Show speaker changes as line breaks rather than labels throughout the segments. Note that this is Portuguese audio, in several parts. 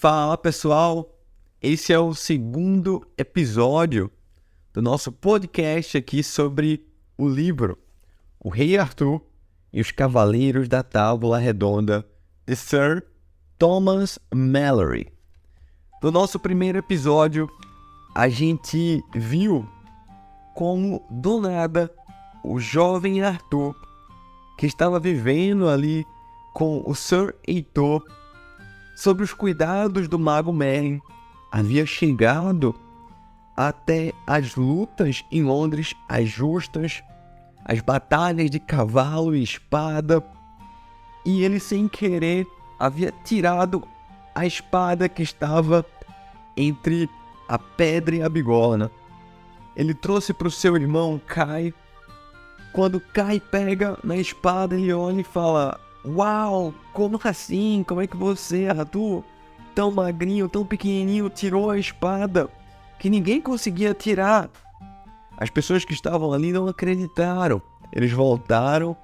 Fala pessoal, esse é o segundo episódio do nosso podcast aqui sobre o livro O Rei Arthur e os Cavaleiros da Távola Redonda de Sir Thomas Malory. No nosso primeiro episódio, a gente viu como do nada o jovem Arthur, que estava vivendo ali com o Sir Heitor, sob os cuidados do Mago Merlin, havia chegado até as lutas em Londres, as justas, as batalhas de cavalo e espada, e ele sem querer havia tirado a espada que estava entre a pedra e a bigorna. Ele trouxe para o seu irmão Kai. Quando Kai pega na espada, ele olha e fala: "Uau, como assim? Como é que você, Arthur, tão magrinho, tão pequenininho, tirou a espada que ninguém conseguia tirar?" As pessoas que estavam ali não acreditaram. Eles voltaram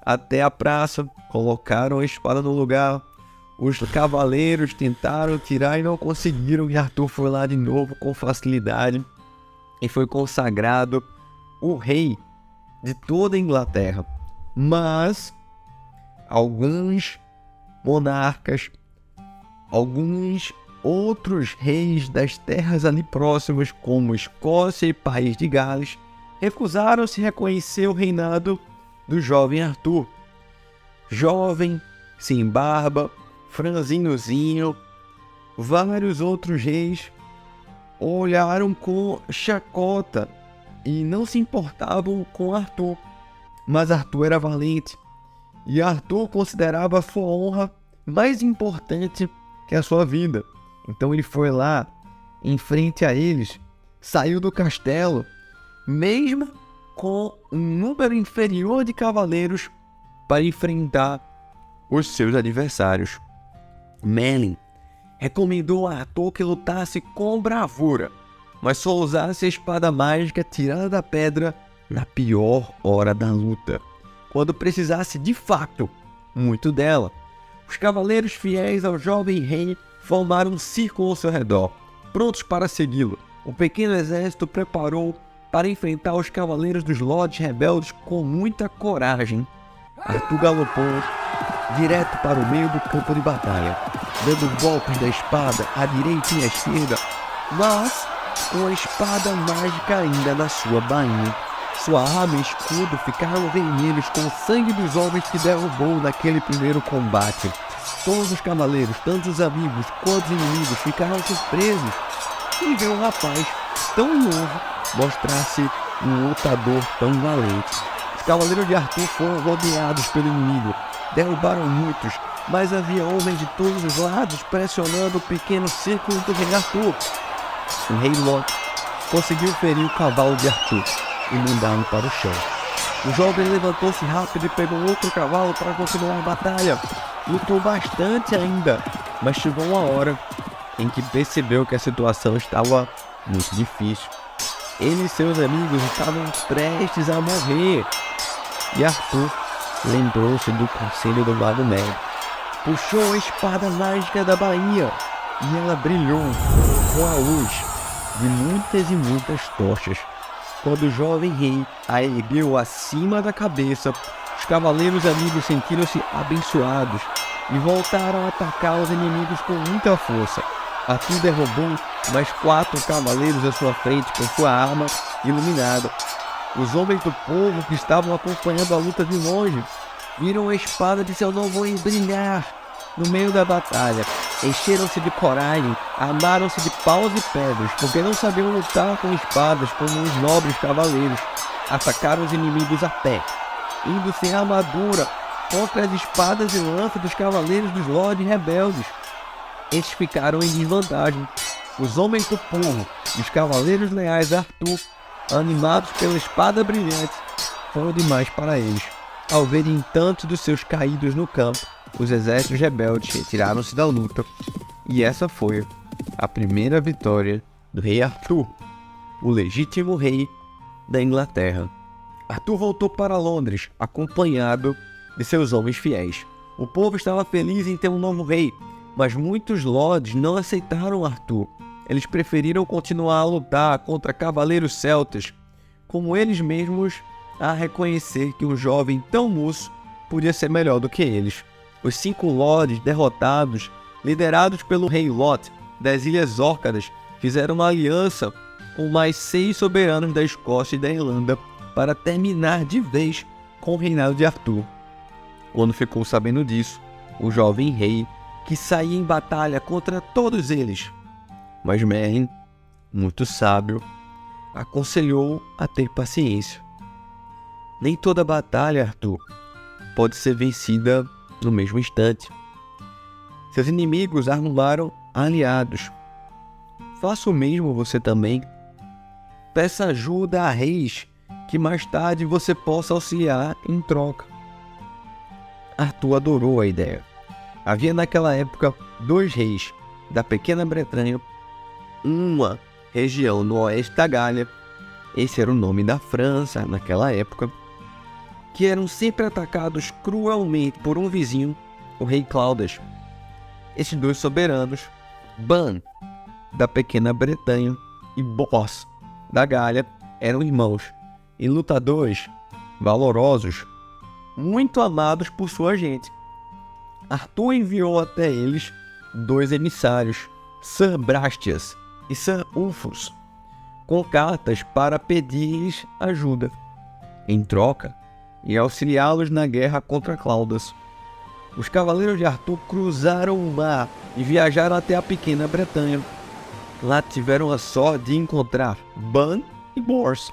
até a praça, colocaram a espada no lugar. Os cavaleiros tentaram tirar e não conseguiram. E Arthur foi lá de novo com facilidade e foi consagrado o rei de toda a Inglaterra. Mas alguns monarcas, alguns outros reis das terras ali próximas, como Escócia e País de Gales, recusaram-se a reconhecer o reinado do jovem Arthur. Jovem, sem barba, franzinozinho, vários outros reis olharam com chacota e não se importavam com Arthur. Mas Arthur era valente. E Arthur considerava a sua honra mais importante que a sua vida. Então ele foi lá, em frente a eles, saiu do castelo, mesmo com um número inferior de cavaleiros, para enfrentar os seus adversários. Merlin recomendou a Arthur que lutasse com bravura, mas só usasse a espada mágica tirada da pedra na pior hora da luta, quando precisasse de fato muito dela. Os cavaleiros fiéis ao jovem rei formaram um círculo ao seu redor, prontos para segui-lo. O pequeno exército preparou para enfrentar os cavaleiros dos lordes rebeldes com muita coragem. Arthur galopou direto para o meio do campo de batalha, dando golpes da espada à direita e à esquerda, mas com a espada mágica ainda na sua bainha. Sua arma e escudo ficaram vermelhos com o sangue dos homens que derrubou naquele primeiro combate. Todos os cavaleiros, tanto os amigos quanto os inimigos, ficaram surpresos em ver um rapaz tão novo mostrar-se um lutador tão valente. Os cavaleiros de Arthur foram rodeados pelo inimigo, derrubaram muitos, mas havia homens de todos os lados pressionando o pequeno círculo do rei Arthur. O rei Lot conseguiu ferir o cavalo de Arthur e mandá-lo para o chão. O jovem levantou-se rápido e pegou outro cavalo para continuar a batalha. Lutou bastante ainda, mas chegou uma hora em que percebeu que a situação estava muito difícil. Ele e seus amigos estavam prestes a morrer. E Arthur lembrou-se do conselho do Mago Merlin. Puxou a espada mágica da bainha e ela brilhou com a luz de muitas e muitas tochas. Quando o jovem rei a ergueu acima da cabeça, os cavaleiros amigos sentiram-se abençoados e voltaram a atacar os inimigos com muita força. Arthur derrubou mais 4 cavaleiros à sua frente com sua arma iluminada. Os homens do povo que estavam acompanhando a luta de longe viram a espada de seu novo rei brilhar no meio da batalha. Encheram-se de coragem, armaram-se de paus e pedras, porque não sabiam lutar com espadas como os nobres cavaleiros. Atacaram os inimigos a pé, indo sem armadura contra as espadas e lanças dos cavaleiros dos lordes rebeldes. Estes ficaram em desvantagem. Os homens do povo e os cavaleiros leais a Arthur, animados pela espada brilhante, foram demais para eles. Ao verem tantos dos seus caídos no campo, os exércitos rebeldes retiraram-se da luta, e essa foi a primeira vitória do rei Arthur, o legítimo rei da Inglaterra. Arthur voltou para Londres, acompanhado de seus homens fiéis. O povo estava feliz em ter um novo rei, Mas muitos lords não aceitaram Arthur. Eles preferiram continuar a lutar contra cavaleiros celtas, como eles mesmos a reconhecer que um jovem tão moço podia ser melhor do que eles. Os 5 lords derrotados, liderados pelo rei Lot das Ilhas Órcadas, fizeram uma aliança com mais 6 soberanos da Escócia e da Irlanda para terminar de vez com o reinado de Arthur. Quando ficou sabendo disso, o jovem rei, que saía em batalha contra todos eles, mas Merlin, muito sábio, aconselhou a ter paciência. Nem toda batalha, Arthur, pode ser vencida no mesmo instante. Seus inimigos arrumaram aliados. Faça o mesmo você também. Peça ajuda a reis que mais tarde você possa auxiliar em troca. Arthur adorou a ideia. Havia naquela época 2 reis da pequena Bretanha, uma região no oeste da Gália, esse era o nome da França naquela época, que eram sempre atacados cruelmente por um vizinho, o rei Claudas. Esses 2 soberanos, Ban, da pequena Bretanha, e Bors, da Gália, eram irmãos e lutadores valorosos, muito amados por sua gente. Arthur enviou até eles 2 emissários, Sir Brastias e Sir Ulfus, com cartas para pedir-lhes ajuda, em troca, e auxiliá-los na guerra contra Claudas. Os cavaleiros de Arthur cruzaram o mar e viajaram até a pequena Bretanha. Lá tiveram a sorte de encontrar Ban e Bors.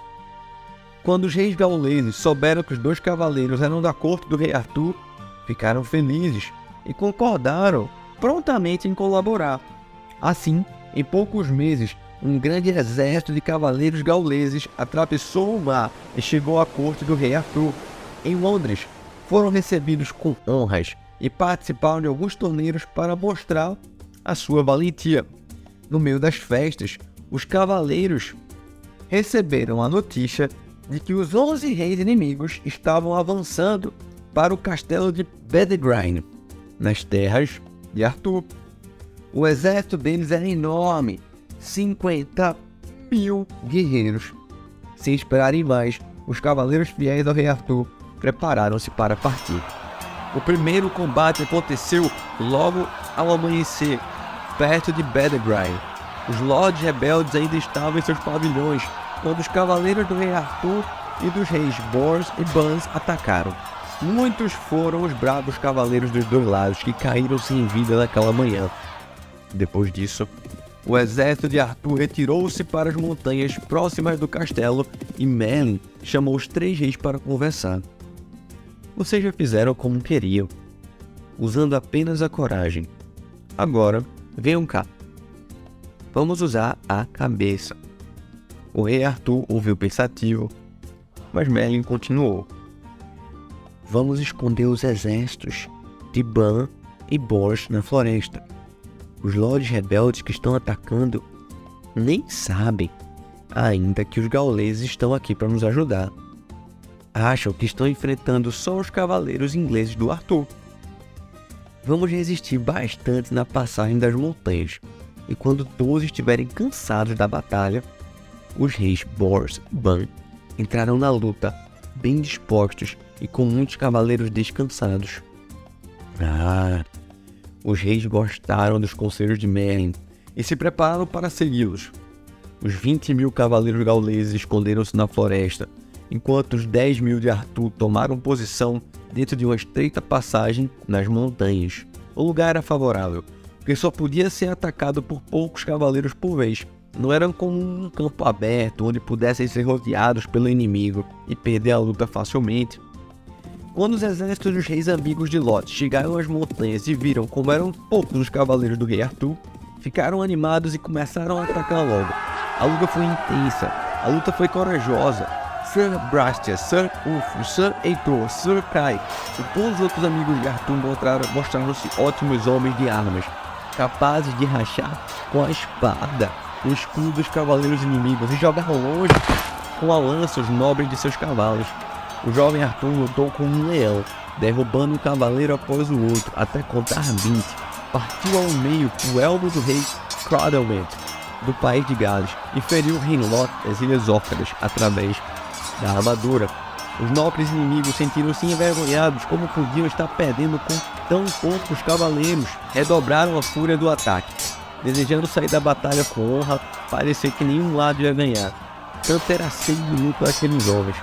Quando os reis gauleses souberam que os 2 cavaleiros eram da corte do rei Arthur, ficaram felizes e concordaram prontamente em colaborar. Assim, em poucos meses, um grande exército de cavaleiros gauleses atravessou o mar e chegou à corte do rei Arthur. Em Londres, foram recebidos com honras e participaram de alguns torneios para mostrar a sua valentia. No meio das festas, os cavaleiros receberam a notícia de que os 11 reis inimigos estavam avançando para o castelo de Bedegraine, nas terras de Arthur. O exército deles era enorme, 50.000 guerreiros. Sem esperarem mais, os cavaleiros fiéis ao rei Arthur prepararam-se para partir. O primeiro combate aconteceu logo ao amanhecer, perto de Bedegraine. Os lordes rebeldes ainda estavam em seus pavilhões, quando os cavaleiros do rei Arthur e dos reis Bors e Bans atacaram. Muitos foram os bravos cavaleiros dos 2 lados que caíram sem vida naquela manhã. Depois disso, o exército de Arthur retirou-se para as montanhas próximas do castelo e Merlin chamou os 3 reis para conversar. Vocês já fizeram como queriam, usando apenas a coragem. Agora, venham cá. Vamos usar a cabeça. O rei Arthur ouviu pensativo, mas Merlin continuou. Vamos esconder os exércitos de Ban e Bors na floresta. Os lordes rebeldes que estão atacando nem sabem ainda que os gauleses estão aqui para nos ajudar. Acham que estão enfrentando só os cavaleiros ingleses do Arthur. Vamos resistir bastante na passagem das montanhas, e quando todos estiverem cansados da batalha, os reis Bors e Ban entrarão na luta bem dispostos e com muitos cavaleiros descansados. Os reis gostaram dos conselhos de Merlin e se prepararam para segui-los. Os 20.000 cavaleiros gauleses esconderam-se na floresta, enquanto os 10.000 de Arthur tomaram posição dentro de uma estreita passagem nas montanhas. O lugar era favorável, porque só podia ser atacado por poucos cavaleiros por vez. Não era como um campo aberto onde pudessem ser rodeados pelo inimigo e perder a luta facilmente. Quando os exércitos dos reis amigos de Lot chegaram às montanhas e viram como eram poucos os cavaleiros do rei Arthur, ficaram animados e começaram a atacar logo. A luta foi intensa, a luta foi corajosa. Sir Brastias, Sir Ulfus, Sir Heitor, Sir Kai e todos os outros amigos de Arthur mostraram-se ótimos homens de armas, capazes de rachar com a espada o escudo dos cavaleiros inimigos e jogar longe com a lança os nobres de seus cavalos. O jovem Arthur lutou como um leão, derrubando um cavaleiro após o outro até contar 20, partiu ao meio o elmo do rei Crodalmend, do país de Gales, e feriu o rei Lot das Ilhas Órcadas através da armadura. Os nobres inimigos sentiram-se envergonhados como podiam estar perdendo com tão poucos cavaleiros. Redobraram a fúria do ataque, desejando sair da batalha com honra. Parecia que nenhum lado ia ganhar. Tanto era sede de luta daqueles homens.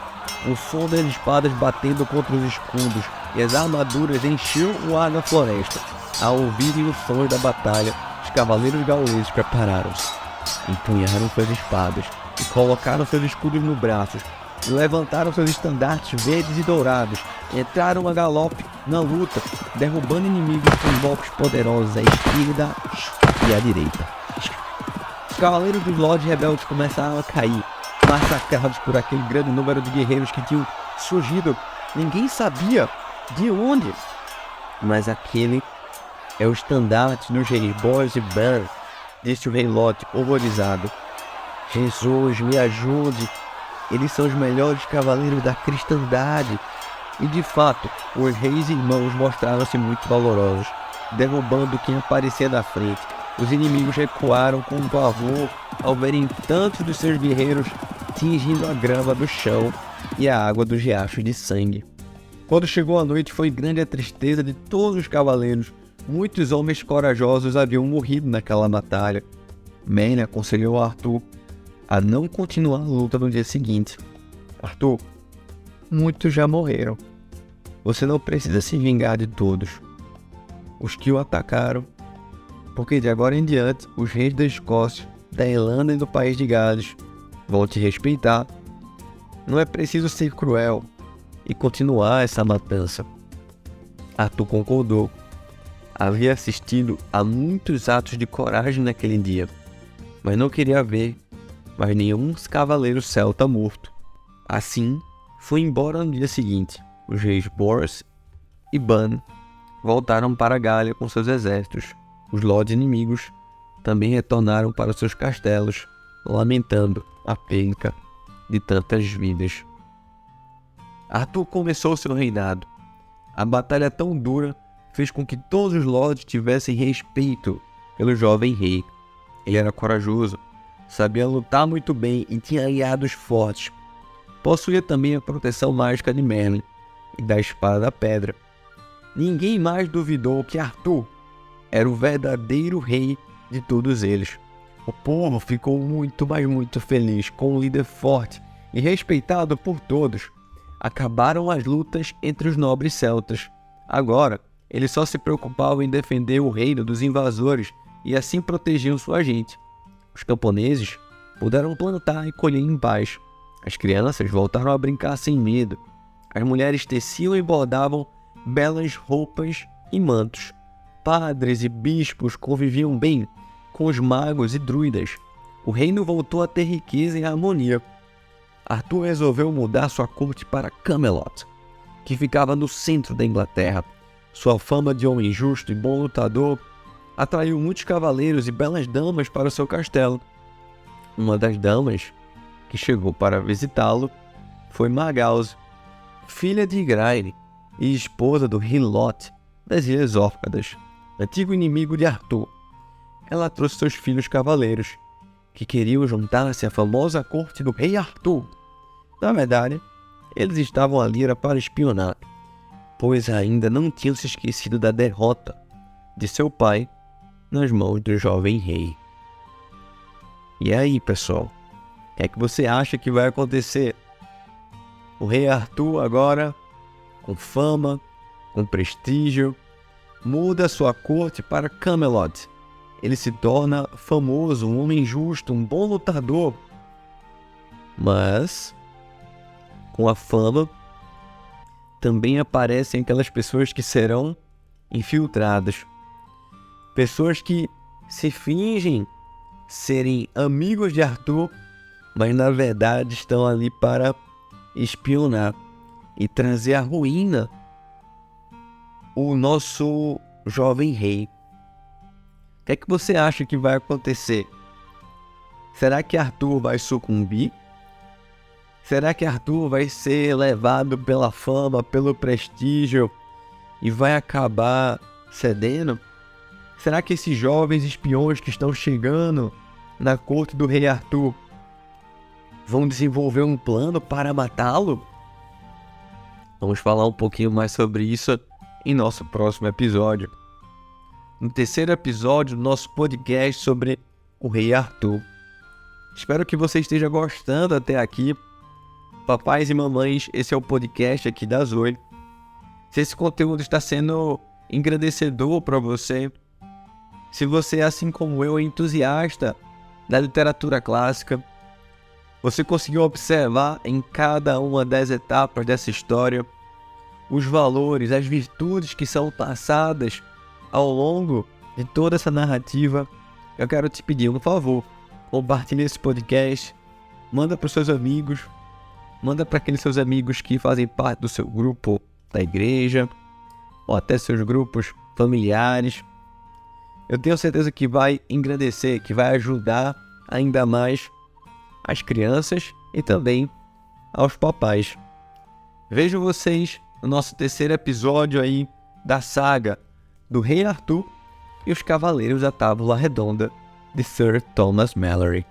O som das espadas batendo contra os escudos e as armaduras encheu o ar da floresta. Ao ouvirem os sons da batalha, os cavaleiros gauleses prepararam-se. Empunharam suas espadas e colocaram seus escudos no braços. E levantaram seus estandartes verdes e dourados. Entraram a galope na luta, derrubando inimigos com golpes poderosos à esquerda e à direita. Os cavaleiros dos lordes rebeldes começaram a cair, massacrados por aquele grande número de guerreiros que tinham surgido. Ninguém sabia de onde. Mas aquele é o estandarte dos reis Boris e Ban, disse o rei Lot horrorizado. Jesus, me ajude. Eles são os melhores cavaleiros da cristandade. E de fato, os reis irmãos mostraram-se muito valorosos, derrubando quem aparecia na frente. Os inimigos recuaram com pavor ao verem tantos dos seus guerreiros tingindo a grama do chão e a água dos riachos de sangue. Quando chegou a noite, foi grande a tristeza de todos os cavaleiros. Muitos homens corajosos haviam morrido naquela batalha. Merlin aconselhou a Arthur a não continuar a luta no dia seguinte. Arthur, muitos já morreram. Você não precisa se vingar de todos os que o atacaram, porque de agora em diante os reis da Escócia, da Irlanda e do país de Gales vão te respeitar. Não é preciso ser cruel e continuar essa matança. Arthur concordou. Havia assistido a muitos atos de coragem naquele dia, mas não queria ver mais nenhum cavaleiro celta morto. Assim, foi embora no dia seguinte. Os reis Boris e Ban voltaram para a Gália com seus exércitos. Os lordes inimigos também retornaram para seus castelos, lamentando a perda de tantas vidas. Arthur começou seu reinado. A batalha tão dura fez com que todos os lordes tivessem respeito pelo jovem rei. Ele era corajoso, sabia lutar muito bem e tinha aliados fortes. Possuía também a proteção mágica de Merlin e da Espada da Pedra. Ninguém mais duvidou que Arthur era o verdadeiro rei de todos eles. O povo ficou muito, mas muito feliz com um líder forte e respeitado por todos. Acabaram as lutas entre os nobres celtas. Agora, eles só se preocupavam em defender o reino dos invasores e assim protegiam sua gente. Os camponeses puderam plantar e colher em paz. As crianças voltaram a brincar sem medo. As mulheres teciam e bordavam belas roupas e mantos. Padres e bispos conviviam bem com os magos e druidas. O reino voltou a ter riqueza e harmonia. Arthur resolveu mudar sua corte para Camelot, que ficava no centro da Inglaterra. Sua fama de homem justo e bom lutador atraiu muitos cavaleiros e belas damas para o seu castelo. Uma das damas que chegou para visitá-lo foi Margause, filha de Igraine e esposa do rei Lot das Ilhas Órcadas, antigo inimigo de Arthur. Ela trouxe seus filhos cavaleiros, que queriam juntar-se à famosa corte do rei Arthur. Na verdade, eles estavam ali para espionar, pois ainda não tinham se esquecido da derrota de seu pai nas mãos do jovem rei. E aí, pessoal, o que é que você acha que vai acontecer? O rei Arthur agora, com fama, com prestígio, muda sua corte para Camelot. Ele se torna famoso, um homem justo, um bom lutador. Mas, com a fama, também aparecem aquelas pessoas que serão infiltradas. Pessoas que se fingem serem amigos de Arthur, mas na verdade estão ali para espionar e trazer à ruína o nosso jovem rei. O que é que você acha que vai acontecer? Será que Arthur vai sucumbir? Será que Arthur vai ser levado pela fama, pelo prestígio e vai acabar cedendo? Será que esses jovens espiões que estão chegando na corte do rei Arthur vão desenvolver um plano para matá-lo? Vamos falar um pouquinho mais sobre isso em nosso próximo episódio. No terceiro episódio do nosso podcast sobre o rei Arthur. Espero que você esteja gostando até aqui. Papais e mamães, esse é o podcast aqui da Zoe. Se esse conteúdo está sendo engrandecedor para você, se você, assim como eu, é entusiasta da literatura clássica, você conseguiu observar em cada uma das etapas dessa história os valores, as virtudes que são passadas ao longo de toda essa narrativa, eu quero te pedir um favor. Compartilhe esse podcast, manda para os seus amigos, manda para aqueles seus amigos que fazem parte do seu grupo da igreja, ou até seus grupos familiares. Eu tenho certeza que vai engrandecer, que vai ajudar ainda mais as crianças e também aos papais. Vejo vocês no nosso terceiro episódio aí da saga do Rei Arthur e os Cavaleiros da Tábua Redonda de Sir Thomas Malory.